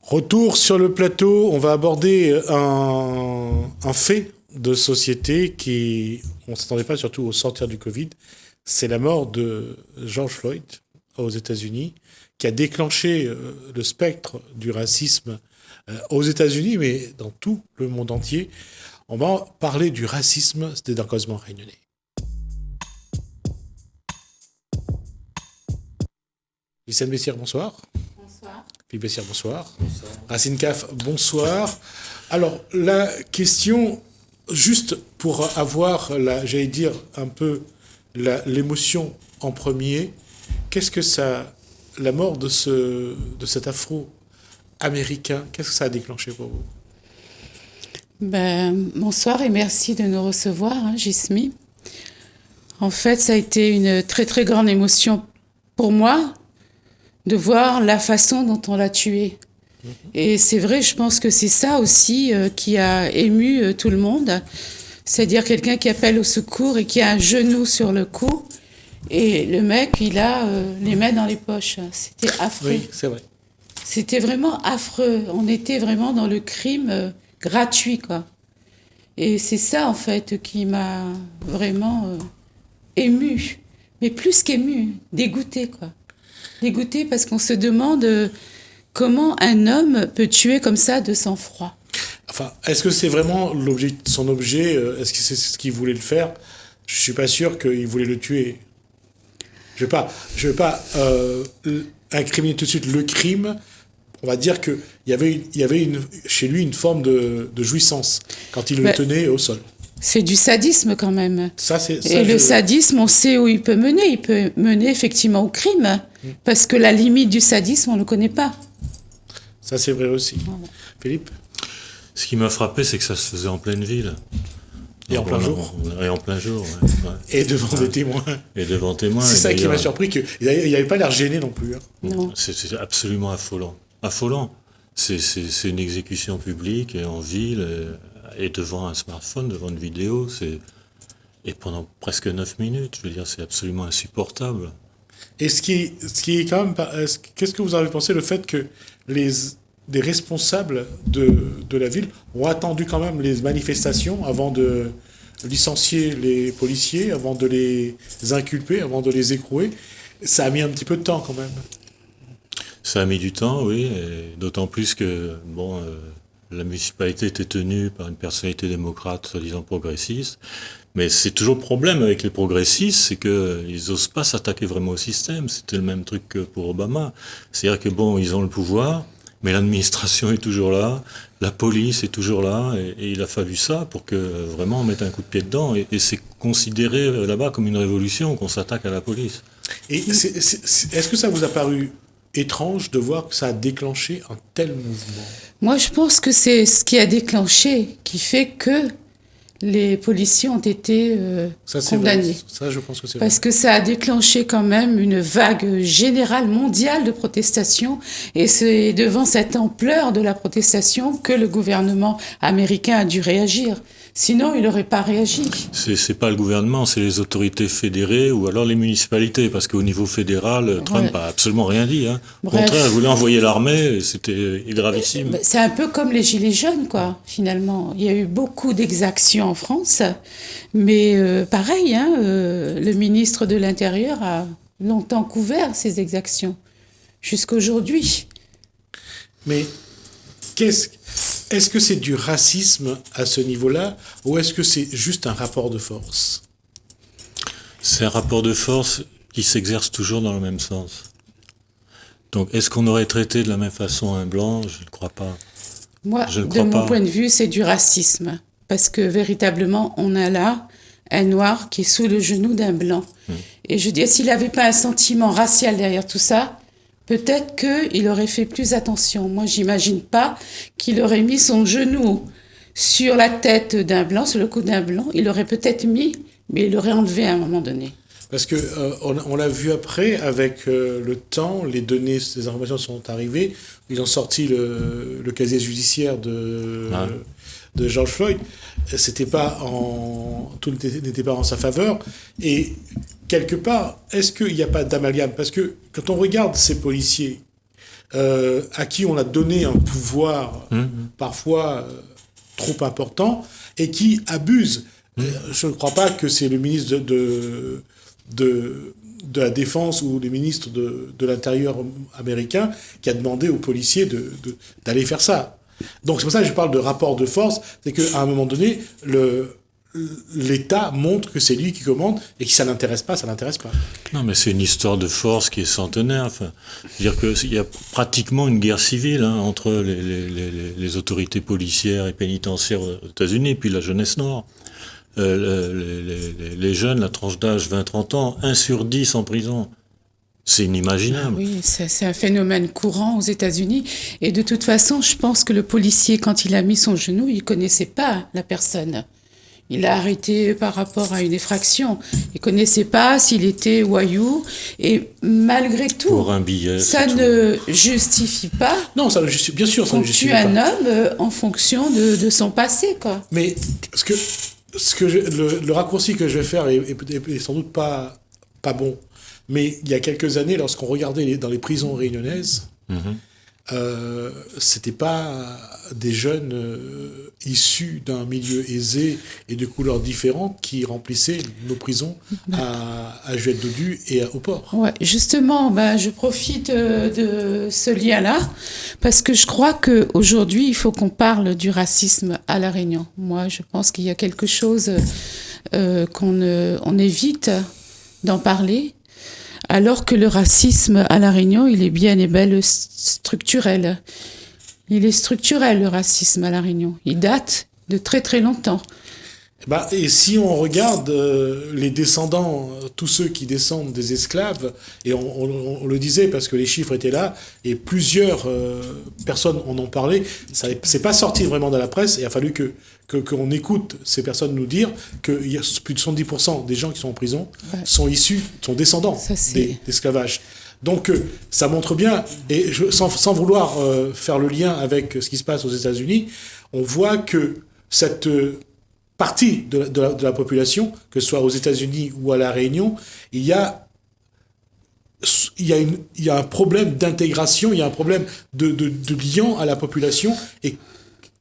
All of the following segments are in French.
Retour sur le plateau, on va aborder un fait de société qui, on ne s'attendait pas, surtout au sortir du Covid, c'est la mort de George Floyd aux États-Unis, qui a déclenché le spectre du racisme aux États-Unis, mais dans tout le monde entier. On va parler du racisme, c'était dans Causement Réunionnais. Lycéenne Bessière, bonsoir. Bonsoir. Philippe Bessière, bonsoir. Bonsoir. Racine Caf, bonsoir. Alors, la question, juste pour avoir, j'allais dire, un peu l'émotion en premier, qu'est-ce que ça, la mort de cet Afro-Américain, qu'est-ce que ça a déclenché pour vous ? Bonsoir et merci de nous recevoir, Gismi. En fait, ça a été une très très grande émotion pour moi de voir la façon dont on l'a tué. Et c'est vrai, je pense que c'est ça aussi qui a ému tout le monde. C'est-à-dire quelqu'un qui appelle au secours et qui a un genou sur le cou. Et le mec, il a les mains dans les poches. C'était affreux. Oui, c'est vrai. C'était vraiment affreux. On était vraiment dans le crime gratuit, quoi. Et c'est ça, en fait, qui m'a vraiment ému. Mais plus qu'ému, dégoûté, quoi. Dégoûté parce qu'on se demande comment un homme peut tuer comme ça de sang-froid. Enfin, est-ce que c'est vraiment son objet Est-ce que c'est ce qu'il voulait le faire ? Je suis pas sûr qu'il voulait le tuer. Je vais pas incriminer tout de suite le crime. On va dire qu'il y avait chez lui une forme de jouissance quand il le tenait au sol. C'est du sadisme quand même. Et le sadisme, on sait où il peut mener. Il peut mener effectivement au crime. Parce que la limite du sadisme, on ne le connaît pas. Ça, c'est vrai aussi. Voilà. Philippe ? Ce qui m'a frappé, c'est que ça se faisait en pleine ville. Et en plein jour. Et en plein jour, ouais. Et devant des témoins. Et devant témoins. C'est ça qui m'a surpris, qu'il n'avait pas l'air gêné non plus. Hein. Non. C'est absolument affolant. Affolant. C'est une exécution publique et en ville, et devant un smartphone, devant une vidéo, et pendant presque 9 minutes. Je veux dire, c'est absolument insupportable. Et ce qui est quand même... Qu'est-ce que vous avez pensé, le fait que des responsables de la ville ont attendu quand même les manifestations avant de licencier les policiers, avant de les inculper, avant de les écrouer. Ça a mis un petit peu de temps quand même. Ça a mis du temps, oui, et d'autant plus que la municipalité était tenue par une personnalité démocrate, soi-disant progressiste. Mais c'est toujours le problème avec les progressistes, c'est qu'ils n'osent pas s'attaquer vraiment au système. C'était le même truc que pour Obama. C'est-à-dire que ils ont le pouvoir, mais l'administration est toujours là, la police est toujours là, et il a fallu ça pour que vraiment on mette un coup de pied dedans. Et c'est considéré là-bas comme une révolution qu'on s'attaque à la police. Et est-ce que ça vous a paru étrange de voir que ça a déclenché un tel mouvement ? Moi, je pense que c'est ce qui a déclenché, qui fait que les policiers ont été condamnés. Ça, je pense que c'est Parce que ça a déclenché quand même une vague générale mondiale de protestation. Et c'est devant cette ampleur de la protestation que le gouvernement américain a dû réagir. Sinon, il n'aurait pas réagi. C'est pas le gouvernement, c'est les autorités fédérées ou alors les municipalités. Parce qu'au niveau fédéral, Trump a absolument rien dit. Hein. Au contraire, il voulait envoyer l'armée, c'était gravissime. C'est un peu comme les Gilets jaunes, quoi, finalement. Il y a eu beaucoup d'exactions en France. Mais pareil, le ministre de l'Intérieur a longtemps couvert ces exactions. Jusqu'aujourd'hui. Mais est-ce que c'est du racisme à ce niveau-là ou est-ce que c'est juste un rapport de force ? C'est un rapport de force qui s'exerce toujours dans le même sens. Donc, est-ce qu'on aurait traité de la même façon un blanc ? Je ne crois pas. Moi, de mon point de vue, c'est du racisme. Parce que véritablement, on a là un noir qui est sous le genou d'un blanc. Et je veux dire, s'il n'avait pas un sentiment racial derrière tout ça, peut-être qu'il aurait fait plus attention. Moi, j'imagine pas qu'il aurait mis son genou sur la tête d'un blanc, sur le cou d'un blanc. Il l'aurait peut-être mis, mais il l'aurait enlevé à un moment donné. Parce que on l'a vu après, avec le temps, les données, les informations sont arrivées. Ils ont sorti le casier judiciaire de George Floyd. Tout n'était pas en sa faveur. Et quelque part, est-ce qu'il n'y a pas d'amalgame ? Parce que quand on regarde ces policiers, à qui on a donné un pouvoir parfois trop important et qui abusent. Je ne crois pas que c'est le ministre de la Défense ou le ministre de l'Intérieur américain qui a demandé aux policiers d'aller faire ça. Donc c'est pour ça que je parle de rapport de force, c'est qu'à un moment donné, l'État montre que c'est lui qui commande et que ça l'intéresse pas, ça l'intéresse pas. Non, mais c'est une histoire de force qui est centenaire. Enfin, c'est-à-dire qu'il y a pratiquement une guerre civile entre les autorités policières et pénitentiaires aux États-Unis et puis la jeunesse noire. Les jeunes, la tranche d'âge 20-30 ans, 1 sur 10 en prison. C'est inimaginable. Oui, c'est un phénomène courant aux États-Unis. Et de toute façon, je pense que le policier, quand il a mis son genou, il connaissait pas la personne. Il l'a arrêté par rapport à une effraction. Il connaissait pas s'il était voyou. Et malgré tout, pour un billet, ça ne justifie pas. Non, ça ne justifie, bien sûr, ça ne justifie pas. pas. On tue un homme en fonction de son passé, quoi. Mais le raccourci que je vais faire est sans doute pas bon. Mais il y a quelques années, lorsqu'on regardait dans les prisons réunionnaises, c'était pas des jeunes issus d'un milieu aisé et de couleurs différentes qui remplissaient nos prisons à Juliette Dodu et au port. Ouais, justement, je profite de ce lien-là parce que je crois qu'aujourd'hui, il faut qu'on parle du racisme à La Réunion. Moi, je pense qu'il y a quelque chose qu'on évite d'en parler. Alors que le racisme à La Réunion, il est bien et bel structurel. Il est structurel, le racisme à La Réunion. Il date de très très longtemps. Et si on regarde les descendants, tous ceux qui descendent des esclaves, et on le disait parce que les chiffres étaient là, et plusieurs personnes en ont parlé, c'est pas sorti vraiment dans la presse, et il a fallu qu'on écoute ces personnes nous dire que plus de 70% des gens qui sont en prison sont descendants d'esclavage. Donc ça montre bien, et sans vouloir faire le lien avec ce qui se passe aux États-Unis, on voit que cette partie de la population, que ce soit aux États-Unis ou à La Réunion, il y a un problème d'intégration, il y a un problème de lien à la population, et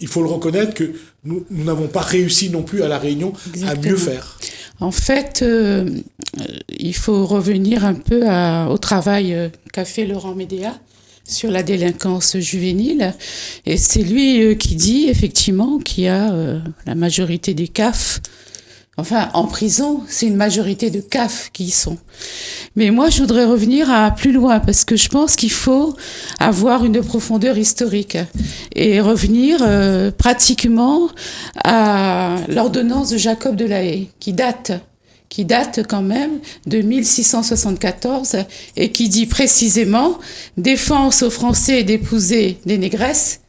il faut le reconnaître que nous n'avons pas réussi non plus à La Réunion à mieux faire. En fait, il faut revenir un peu au travail qu'a fait Laurent Médéa sur la délinquance juvénile. Et c'est lui qui dit effectivement qu'il y a la majorité des CAF. Enfin, en prison, c'est une majorité de CAF qui y sont. Mais moi, je voudrais revenir plus loin parce que je pense qu'il faut avoir une profondeur historique et revenir pratiquement à l'ordonnance de Jacob de La Haye qui date quand même de 1674 et qui dit précisément « Défense aux Français d'épouser des négresses ».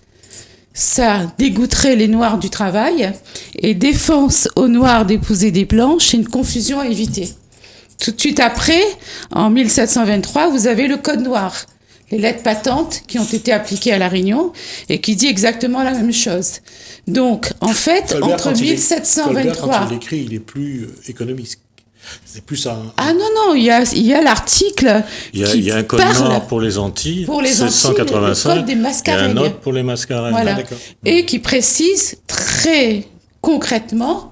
Ça dégoûterait les Noirs du travail et défense aux Noirs d'épouser des Blanches, c'est une confusion à éviter. Tout de suite après, en 1723, vous avez le Code noir, les lettres patentes qui ont été appliquées à La Réunion et qui dit exactement la même chose. Donc, en fait, Colbert, entre 1723... quand il l'écrit, il est plus économiste. C'est plus un... Ah non, il y a l'article il y a un code noir pour les Antilles, pour les 785, le code des mascareignes. Et un autre pour les mascareignes. Voilà. Ah, et qui précise très concrètement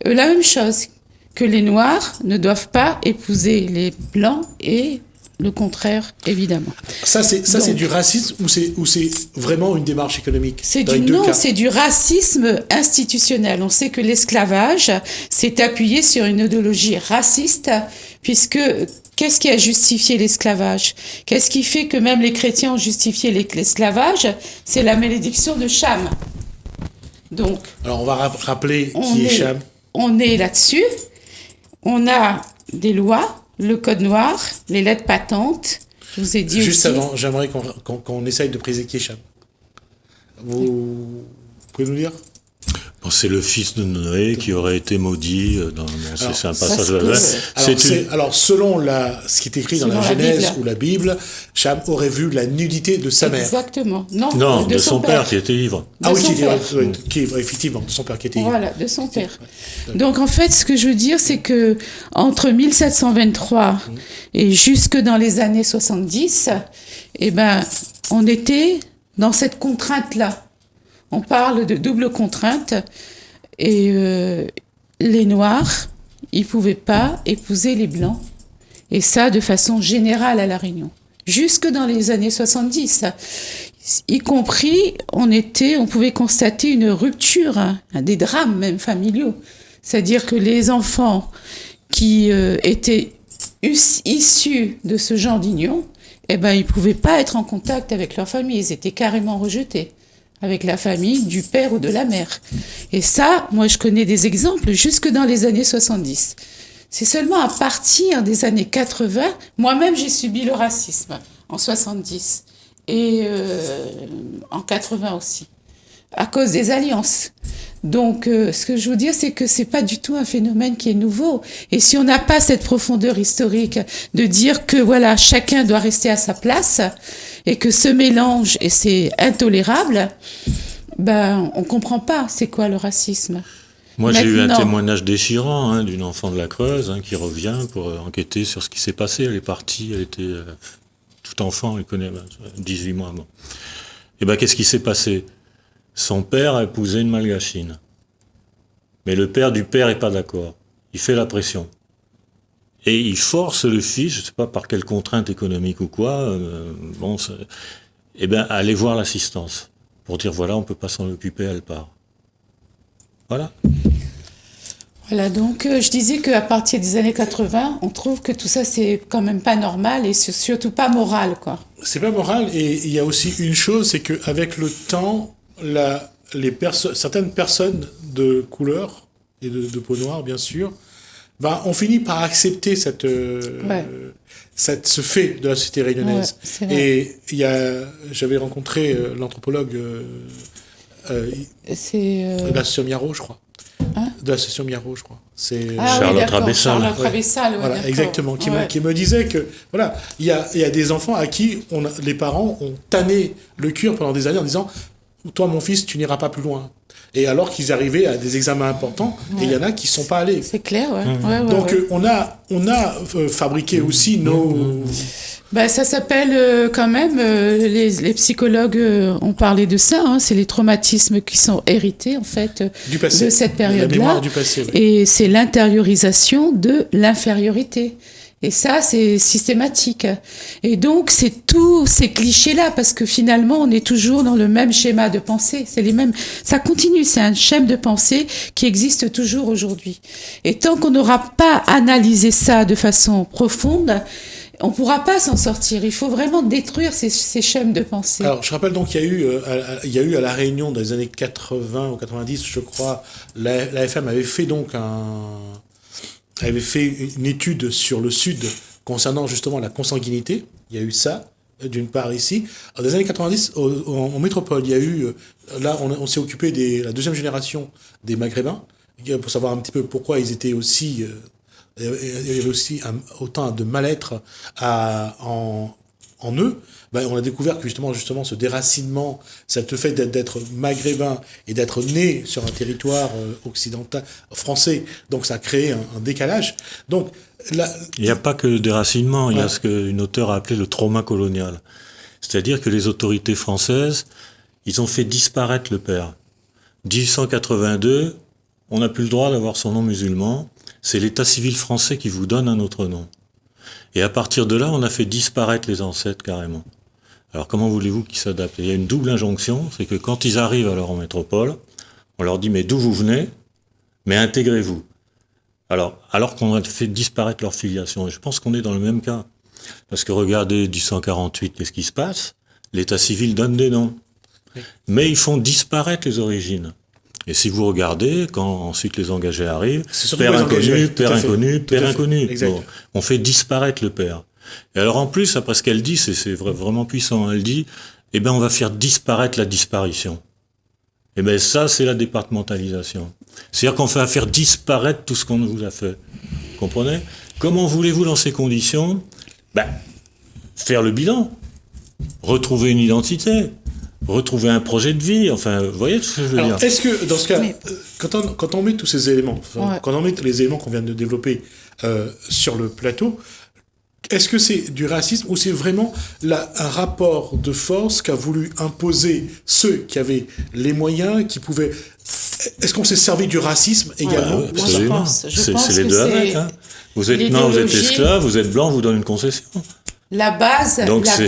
la même chose, que les Noirs ne doivent pas épouser les Blancs et le contraire, évidemment. Ça, c'est du racisme ou c'est vraiment une démarche économique? C'est du racisme institutionnel. On sait que l'esclavage s'est appuyé sur une idéologie raciste, puisque qu'est-ce qui a justifié l'esclavage? Qu'est-ce qui fait que même les chrétiens ont justifié l'esclavage? C'est la malédiction de Cham. Donc, alors, on va rappeler qui est Cham. On est là-dessus. On a des lois, le code noir, les lettres patentes. Je vous ai dit Juste aussi. avant, j'aimerais qu'on essaye de préciser qui est Cham. Vous pouvez nous dire? Bon, c'est le fils de Noé qui aurait été maudit. C'est un passage de la Alors, selon ce qui est écrit dans la Genèse ou la Bible, Cham aurait vu la nudité de sa mère. Exactement. Non, de son père qui était ivre. Effectivement, de son père qui était ivre. Voilà, de son père. Donc, en fait, ce que je veux dire, c'est que entre 1723 et jusque dans les années 70, on était dans cette contrainte-là. On parle de double contrainte et les Noirs, ils ne pouvaient pas épouser les Blancs. Et ça, de façon générale à La Réunion. Jusque dans les années 70, y compris, on pouvait constater une rupture, des drames même familiaux. C'est-à-dire que les enfants qui étaient issus de ce genre d'union, ils ne pouvaient pas être en contact avec leur famille. Ils étaient carrément rejetés avec la famille du père ou de la mère. Et ça, moi, je connais des exemples jusque dans les années 70. C'est seulement à partir des années 80, moi-même, j'ai subi le racisme en 70 et en 80 aussi, à cause des alliances. Donc, ce que je veux dire, c'est que c'est pas du tout un phénomène qui est nouveau. Et si on n'a pas cette profondeur historique de dire que voilà, chacun doit rester à sa place et que ce mélange, et c'est intolérable, on comprend pas c'est quoi le racisme. Moi, j'ai eu un témoignage déchirant d'une enfant de la Creuse qui revient pour enquêter sur ce qui s'est passé. Elle est partie, elle était tout enfant, elle connaît 18 mois. Bon. Et qu'est-ce qui s'est passé ? Son père a épousé une malgachine. Mais le père du père n'est pas d'accord. Il fait la pression. Et il force le fils, je ne sais pas par quelle contrainte économique ou quoi, à aller voir l'assistance. Pour dire, voilà, on ne peut pas s'en occuper, elle part. Voilà. Voilà, donc je disais qu'à partir des années 80, on trouve que tout ça, c'est quand même pas normal et surtout pas moral, quoi. C'est pas moral, et il y a aussi une chose, c'est qu'avec le temps, certaines personnes de couleur et de peau noire, bien sûr, on finit par accepter ce fait de la société réunionnaise. Ouais, et j'avais rencontré l'anthropologue de l'association Miaro, je crois. De l'association Miaro, je crois. C'est Charlotte Rabessal. Charlotte Rabessal, voilà, exactement. Qui me disait que voilà, il y a des enfants à qui les parents ont tanné le cure pendant des années en disant, toi mon fils, tu n'iras pas plus loin. Et alors qu'ils arrivaient à des examens importants, et il y en a qui ne sont pas allés. C'est clair, ouais. Donc on a fabriqué aussi nos... ça s'appelle quand même, les psychologues ont parlé de ça, c'est les traumatismes qui sont hérités en fait du passé, de cette période-là. La mémoire du passé, oui. Et c'est l'intériorisation de l'infériorité. Et ça, c'est systématique. Et donc, c'est tous ces clichés-là, parce que finalement, on est toujours dans le même schéma de pensée. C'est les mêmes. Ça continue, c'est un schéma de pensée qui existe toujours aujourd'hui. Et tant qu'on n'aura pas analysé ça de façon profonde, on ne pourra pas s'en sortir. Il faut vraiment détruire ces schèmes de pensée. Alors, je rappelle donc qu'il y a eu à La Réunion dans les années 80 ou 90, je crois, la FM avait fait donc avait fait une étude sur le Sud concernant justement la consanguinité. Il y a eu ça, d'une part ici. Dans les années 90, en métropole, il y a eu... Là, on s'est occupé de la deuxième génération des Maghrébins, pour savoir un petit peu pourquoi ils étaient aussi... il y avait aussi autant de mal-être en eux. On a découvert que justement ce déracinement, ce fait d'être maghrébin et d'être né sur un territoire occidental, français, donc ça a créé un décalage. Donc, il n'y a pas que le déracinement, il y a ce qu'une auteure a appelé le trauma colonial. C'est-à-dire que les autorités françaises, ils ont fait disparaître le père. 1882, on n'a plus le droit d'avoir son nom musulman, c'est l'état civil français qui vous donne un autre nom. Et à partir de là, on a fait disparaître les ancêtres carrément. Alors comment voulez-vous qu'ils s'adaptent ? Il y a une double injonction, c'est que quand ils arrivent alors en métropole, on leur dit mais d'où vous venez ? Mais intégrez-vous. Alors qu'on a fait disparaître leur filiation. Et je pense qu'on est dans le même cas. Parce que regardez 1848, qu'est-ce qui se passe ? L'état civil donne des noms. Mais ils font disparaître les origines. Et si vous regardez, quand ensuite les engagés arrivent, père inconnu, père inconnu, père inconnu. Bon, on fait disparaître le père. Et alors en plus, après ce qu'elle dit, c'est vraiment puissant. Elle dit, on va faire disparaître la disparition. Ça, c'est la départementalisation. C'est-à-dire qu'on va faire disparaître tout ce qu'on vous a fait. Vous comprenez ? Comment voulez-vous, dans ces conditions, faire le bilan, retrouver une identité, retrouver un projet de vie, vous voyez ce que je veux dire ? Est-ce que, dans ce cas, quand on met tous ces éléments, quand on met les éléments qu'on vient de développer sur le plateau, est-ce que c'est du racisme ou c'est vraiment un rapport de force qu'a voulu imposer ceux qui avaient les moyens, qui pouvaient... Est-ce qu'on s'est servi du racisme également? Ouais, Moi, je pense c'est les que deux c'est avec. Hein. Vous êtes nain, vous êtes l'idéologie. esclave, vous êtes blanc, on vous donne une concession. La base, Donc c'est-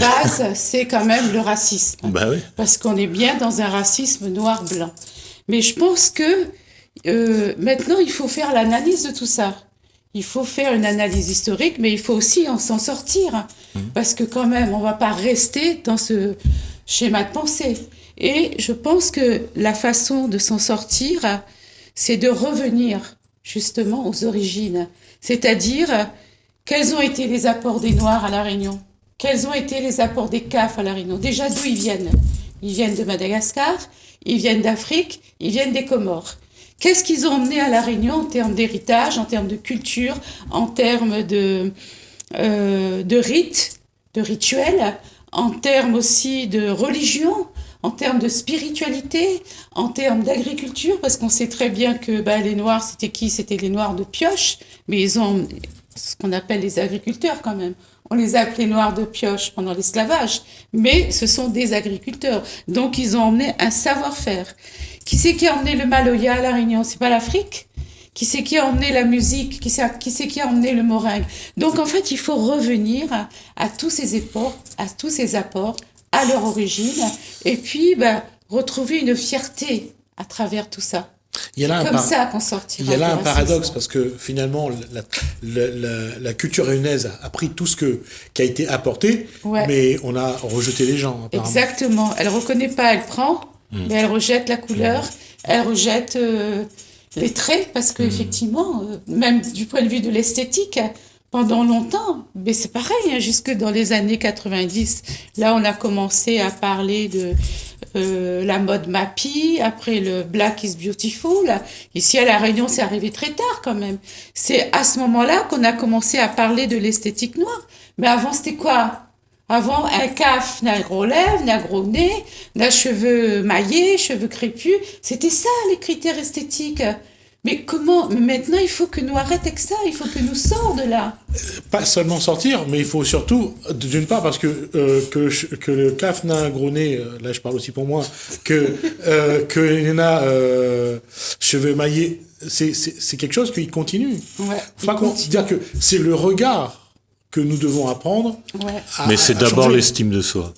c'est quand même le racisme. Bah oui. Parce qu'on est bien dans un racisme noir-blanc. Mais je pense que maintenant, il faut faire l'analyse de tout ça. Il faut faire une analyse historique, mais il faut aussi s'en sortir. Parce que quand même, on ne va pas rester dans ce schéma de pensée. Et je pense que la façon de s'en sortir, c'est de revenir justement aux origines. C'est-à-dire, quels ont été les apports des Noirs à La Réunion? Quels ont été les apports des CAF à La Réunion? Déjà, d'où ils viennent? Ils viennent de Madagascar, ils viennent d'Afrique, ils viennent des Comores. Qu'est-ce qu'ils ont emmené à La Réunion en termes d'héritage, en termes de culture, en termes de rites, de rituels, en termes aussi de religion, en termes de spiritualité, en termes d'agriculture, parce qu'on sait très bien que les Noirs, c'était qui? C'était les Noirs de pioche, mais ils ont ce qu'on appelle les agriculteurs quand même. On les a appelés Noirs de pioche pendant l'esclavage, mais ce sont des agriculteurs. Donc ils ont emmené un savoir-faire. Qui c'est qui a emmené le maloya à La Réunion? C'est pas l'Afrique? Qui c'est qui a emmené la musique? Qui c'est qui a emmené le meringue? Donc en fait, il faut revenir à tous ces apports, à leur origine, et puis retrouver une fierté à travers tout ça. Il y a là C'est comme ça qu'on sortira. Il y a là du un racisme. paradoxe parce que finalement la culture réunionnaise a pris tout ce qui a été apporté, Ouais. mais on a rejeté les gens. Apparemment. Exactement. Elle reconnaît pas, elle prend, mais elle rejette la couleur, elle rejette les traits parce que effectivement, même du point de vue de l'esthétique, pendant longtemps, mais c'est pareil, hein, jusque dans les années 90, là on a commencé à parler de la mode Mappy, après le Black is Beautiful. Ici à La Réunion, c'est arrivé très tard quand même. C'est à ce moment-là qu'on a commencé à parler de l'esthétique noire. Mais avant, c'était quoi? Avant, un CAF n'a gros lèvres, n'a gros nez, n'a cheveux maillés, cheveux crépus. C'était ça, les critères esthétiques. Mais comment? Mais maintenant, il faut que nous arrêtions avec ça. Il faut que nous sortions de là. Pas seulement sortir, mais il faut surtout, d'une part, parce que le CAF n'a un gros nez, là je parle aussi pour moi, que Elena cheveux maillés, c'est quelque chose qui continue. Ouais, Faut pas dire que c'est le regard que nous devons apprendre. Ouais. Mais c'est à d'abord changer. l'estime de soi.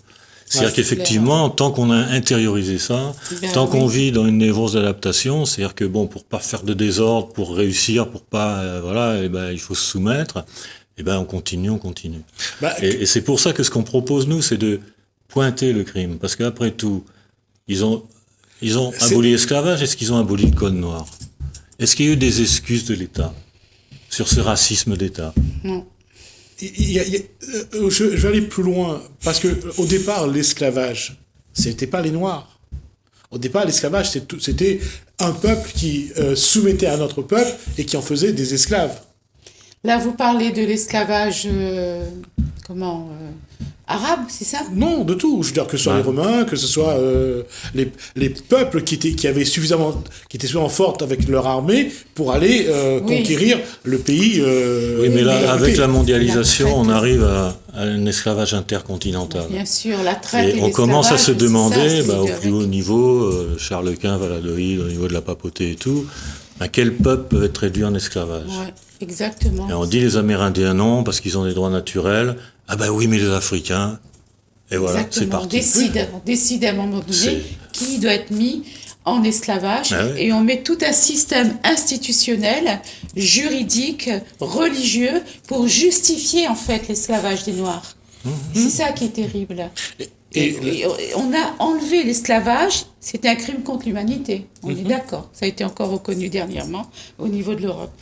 C'est-à-dire Ouais, qu'effectivement, tant qu'on a intériorisé ça, Ben tant qu'on oui. vit dans une névrose d'adaptation, c'est-à-dire que bon, pour pas faire de désordre, pour réussir, pour pas, il faut se soumettre. On continue. Bah, Et c'est pour ça que ce qu'on propose nous, c'est de pointer le crime, parce qu'après tout, ils ont aboli l'esclavage. Est-ce qu'ils ont aboli le code noir? Est-ce qu'il y a eu des excuses de l'État sur ce racisme d'État? Non. je vais aller plus loin, parce que au départ, l'esclavage, c'était pas les Noirs. Au départ, l'esclavage, c'était un peuple qui soumettait un autre peuple et qui en faisait des esclaves. Là, vous parlez de l'esclavage, arabe, c'est ça? Non, de tout. Je veux dire que ce soit les Romains, que ce soit les peuples qui étaient suffisamment forts avec leur armée pour aller Oui. conquérir le pays. Oui, mais là, de avec paix. la mondialisation, La traite. on arrive à un esclavage intercontinental. Bien sûr, la traite Et et on commence à se l'esclavage, demander, c'est ça, au c'est plus haut niveau, Charles Quint, Valladolid, au niveau de la papauté et tout, quel peuple peut être réduit en esclavage? Ouais, exactement. Et on dit les Amérindiens non, parce qu'ils ont des droits naturels. Ah ben oui, mais les Africains. Et voilà, c'est Exactement. parti. On décide à un moment donné C'est- qui doit être mis en esclavage Ah oui. et on met tout un système institutionnel, juridique, religieux pour justifier en fait l'esclavage des Noirs. C'est ça qui est terrible. Et Et on a enlevé l'esclavage, c'était un crime contre l'humanité. On est d'accord. Ça a été encore reconnu dernièrement au niveau de l'Europe.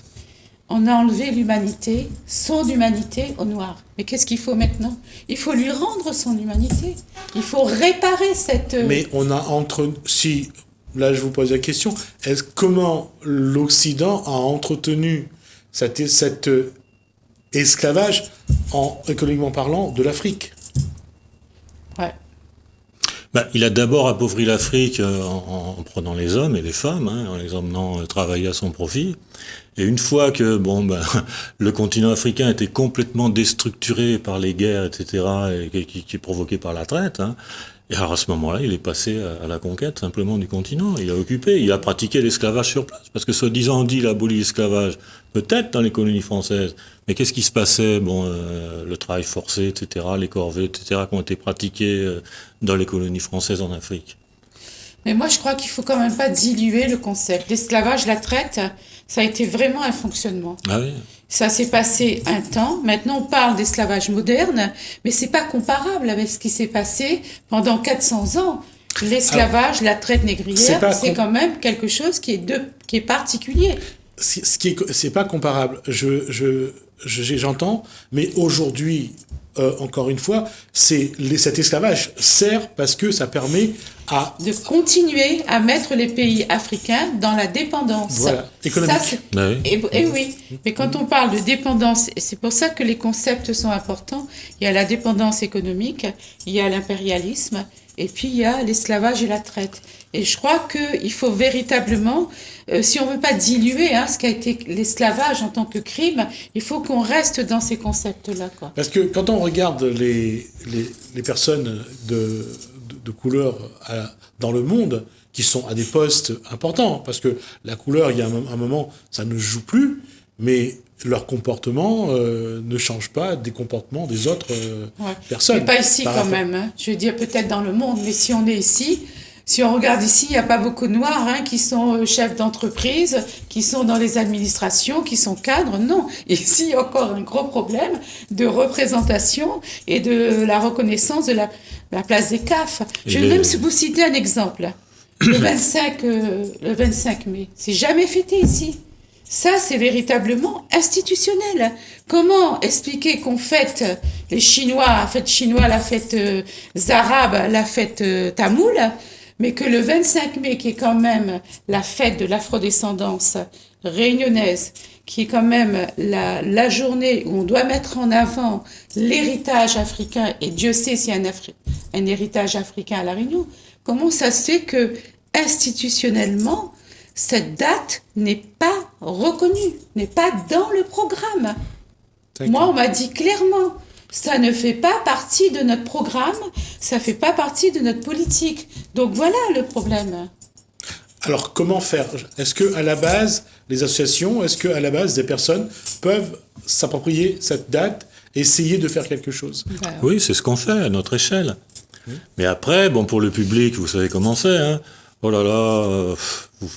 On a enlevé l'humanité, son humanité aux Noirs. Mais qu'est-ce qu'il faut maintenant? Il faut lui rendre son humanité. Il faut réparer cette... Mais on a là je vous pose la question, comment l'Occident a entretenu cet esclavage, économiquement parlant, de l'Afrique? Ouais. Il a d'abord appauvri l'Afrique en prenant les hommes et les femmes, en les emmenant travailler à son profit. Et une fois que le continent africain était complètement déstructuré par les guerres, etc., et qui est provoqué par la traite, hein, et alors à ce moment-là, il est passé à la conquête simplement du continent. Il a occupé, il a pratiqué l'esclavage sur place. Parce que soi-disant on dit il a aboli l'esclavage, peut-être dans les colonies françaises. Mais qu'est-ce qui se passait? Le travail forcé, etc., les corvées, etc., qui ont été pratiqués dans les colonies françaises en Afrique. Mais moi, je crois qu'il faut quand même pas diluer le concept. L'esclavage, la traite, ça a été vraiment un fonctionnement. Ah oui. Ça s'est passé un temps. Maintenant, on parle d'esclavage moderne, mais c'est pas comparable avec ce qui s'est passé pendant 400 ans. L'esclavage, la traite négrière, c'est quand même quelque chose qui est particulier. C'est pas comparable. J'entends, mais aujourd'hui, encore une fois, cet esclavage sert parce que ça permet de continuer à mettre les pays africains dans la dépendance. Voilà, économique. Ça, et oui, mais quand on parle de dépendance, c'est pour ça que les concepts sont importants. Il y a la dépendance économique, il y a l'impérialisme, et puis il y a l'esclavage et la traite. Et je crois qu'il faut véritablement, si on ne veut pas diluer ce qu'a été l'esclavage en tant que crime, il faut qu'on reste dans ces concepts-là, quoi. Parce que quand on regarde les personnes de couleur dans le monde qui sont à des postes importants, parce que la couleur, il y a un moment, ça ne joue plus, mais leur comportement ne change pas des comportements des autres personnes. Mais pas ici quand même. Hein. Je veux dire peut-être dans le monde, mais si on est ici, si on regarde ici, il n'y a pas beaucoup de Noirs qui sont chefs d'entreprise, qui sont dans les administrations, qui sont cadres. Non, ici, il y a encore un gros problème de représentation et de la reconnaissance de la place des CAF. Je vais même vous citer un exemple. Le 25 mai, c'est jamais fêté ici. Ça, c'est véritablement institutionnel. Comment expliquer qu'on fête les Chinois, la fête chinoise, la fête arabe, la fête tamoule, mais que le 25 mai, qui est quand même la fête de l'afrodescendance réunionnaise, qui est quand même la journée où on doit mettre en avant l'héritage africain, et Dieu sait s'il y a un héritage africain à La Réunion, comment ça se fait que, institutionnellement, cette date n'est pas reconnue, n'est pas dans le programme. Moi, on m'a dit clairement, ça ne fait pas partie de notre programme, ça ne fait pas partie de notre politique. Donc voilà le problème. Alors comment faire? Est-ce qu'à la base, les associations, est-ce qu'à la base, des personnes peuvent s'approprier cette date, essayer de faire quelque chose? Oui, c'est ce qu'on fait à notre échelle. Mais après, pour le public, vous savez comment c'est, hein. Oh là là,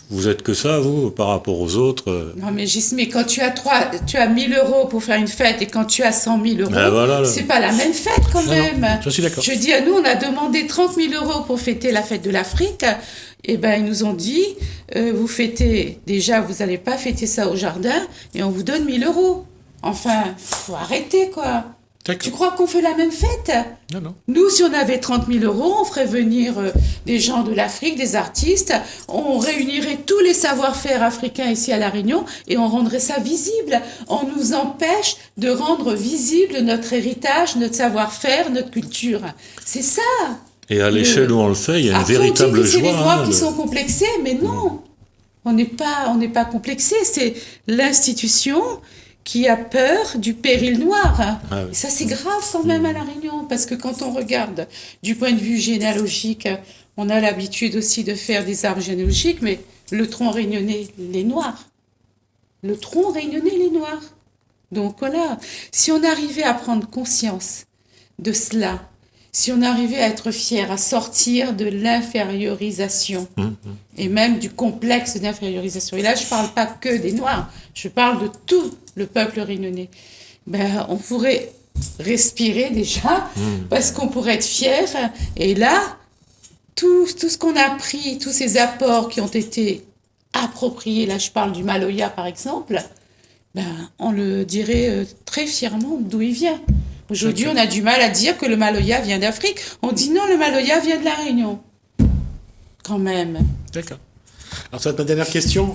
vous êtes que ça, vous, par rapport aux autres. Non, mais Gismi, quand tu as 1000 euros pour faire une fête et quand tu as 100 000 euros, c'est pas la même fête quand même. Non, je suis d'accord. Je dis à nous, on a demandé 30 000 euros pour fêter la fête de l'Afrique. Et ils nous ont dit, vous fêtez, déjà, vous n'allez pas fêter ça au jardin et on vous donne 1000 euros. Enfin, faut arrêter, quoi. D'accord. Tu crois qu'on fait la même fête? Non. Nous, si on avait 30 000 euros, on ferait venir des gens de l'Afrique, des artistes, on réunirait tous les savoir-faire africains ici à La Réunion et on rendrait ça visible. On nous empêche de rendre visible notre héritage, notre savoir-faire, notre culture. C'est ça. Et à l'échelle où on le fait, il y a une véritable joie. C'est les droits qui sont complexés, mais non. On n'est pas complexé. C'est l'institution qui a peur du péril noir. Ah oui. Ça, c'est grave quand même à La Réunion, parce que quand on regarde du point de vue généalogique, on a l'habitude aussi de faire des arbres généalogiques, mais le tronc réunionnais, les Noirs. Le tronc réunionnais, les Noirs. Donc voilà, si on arrivait à prendre conscience de cela, si on arrivait à être fier, à sortir de l'infériorisation et même du complexe d'infériorisation. Et là, je ne parle pas que des Noirs, je parle de tout le peuple réunionnais. On pourrait respirer déjà parce qu'on pourrait être fier. Et là, tout ce qu'on a pris, tous ces apports qui ont été appropriés, là je parle du Maloya par exemple, on le dirait très fièrement d'où il vient. Aujourd'hui, on a du mal à dire que le Maloya vient d'Afrique. On dit non, le Maloya vient de La Réunion. Quand même. D'accord. Alors, ça va être ma dernière question,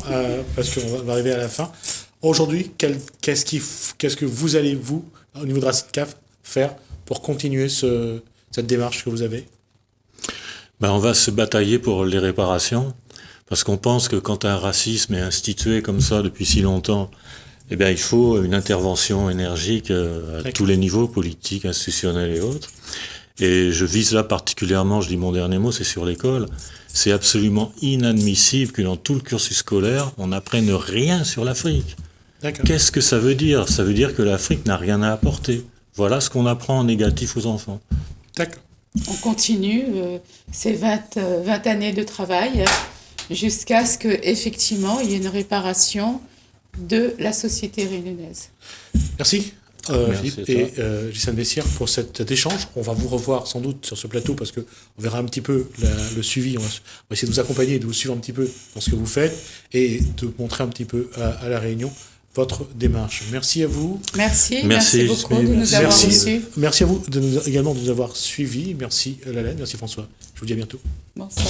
parce qu'on va arriver à la fin. Aujourd'hui, qu'est-ce que vous allez, au niveau de Racine CAF, faire pour continuer cette démarche que vous avez? On va se batailler pour les réparations, Parce qu'on pense que quand un racisme est institué comme ça depuis si longtemps, eh bien, il faut une intervention énergique à tous les niveaux, politiques, institutionnels et autres. Et je vise là particulièrement, je dis mon dernier mot, c'est sur l'école. C'est absolument inadmissible que dans tout le cursus scolaire, on n'apprenne rien sur l'Afrique. D'accord. Qu'est-ce que ça veut dire? Ça veut dire que l'Afrique n'a rien à apporter. Voilà ce qu'on apprend en négatif aux enfants. D'accord. On continue ces 20 années de travail jusqu'à ce qu'effectivement il y ait une réparation de la société réunionnaise. Merci. Merci Philippe et Gisèle Bessières pour cet échange. On va vous revoir sans doute sur ce plateau parce qu'on verra un petit peu le suivi. On va essayer de vous accompagner et de vous suivre un petit peu dans ce que vous faites et de montrer un petit peu à la Réunion votre démarche. Merci à vous. Merci beaucoup Gisèle. de nous avoir reçus. Merci à vous également de nous avoir suivis. Merci Lalaine, merci François. Je vous dis à bientôt. Bonsoir.